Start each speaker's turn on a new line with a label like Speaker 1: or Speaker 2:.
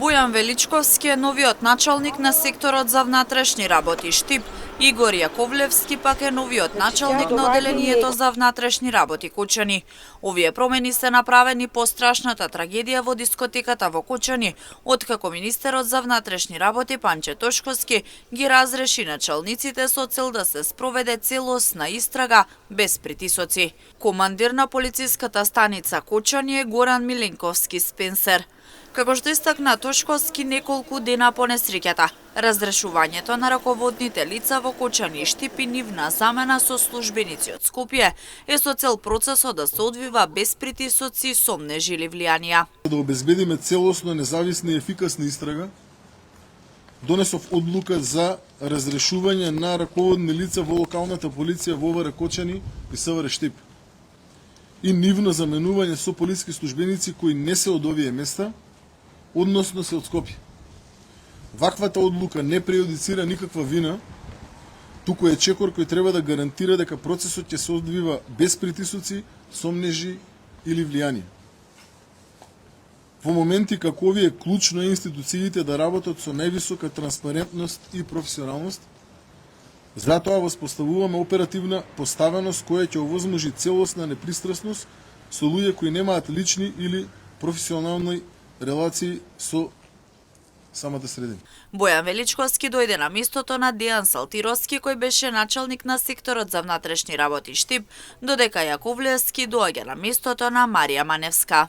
Speaker 1: Бојан Величковски е новиот началник на секторот за внатрешни работи Штип. Игор Јаковлевски пак е новиот началник на оделението за внатрешни работи Кучани. Овие промени се направени по страшната трагедија во дискотеката во Кучани, откако министерот за внатрешни работи Панче Тошковски ги разреши началниците со цел да се спроведе целосна истрага без притисоци. Командир на полициската станица Кучани е Горан Миленковски Спенсер. Како што истакна Тошковски неколку дена по несреќата, разрешувањето на раководните лица во Кучани и Штип и нивна замена со службеници од Скопје е со цел процесот да се одвива без притисоци и сомнежи или влијанија.
Speaker 2: Да обезбедиме целосно независна и ефикасна истрага, донесов одлука за разрешување на раководни лица во локалната полиција во ОВР Кочани и СВР Штип и нивно заменување со полиски службеници кои не се од овие места, односно се од Скопје. Ваквата одлука не прејудицира никаква вина, туку е чекор кој треба да гарантира дека процесот ќе се одвива без притисоци, сомнежи или влијание. Во моменти како овие клучно е институциите да работат со највисока транспарентност и професионалност, затоа воспоставуваме оперативна поставеност која ќе овозможи целосна непристрасност со луѓе кои немаат лични или професионални релации со самата средина.
Speaker 1: Бојан Величковски дојде на местото на Дејан Салтировски, кој беше началник на секторот за внатрешни работи Штип, додека Јаковлевски доаѓа на местото на Марија Маневска.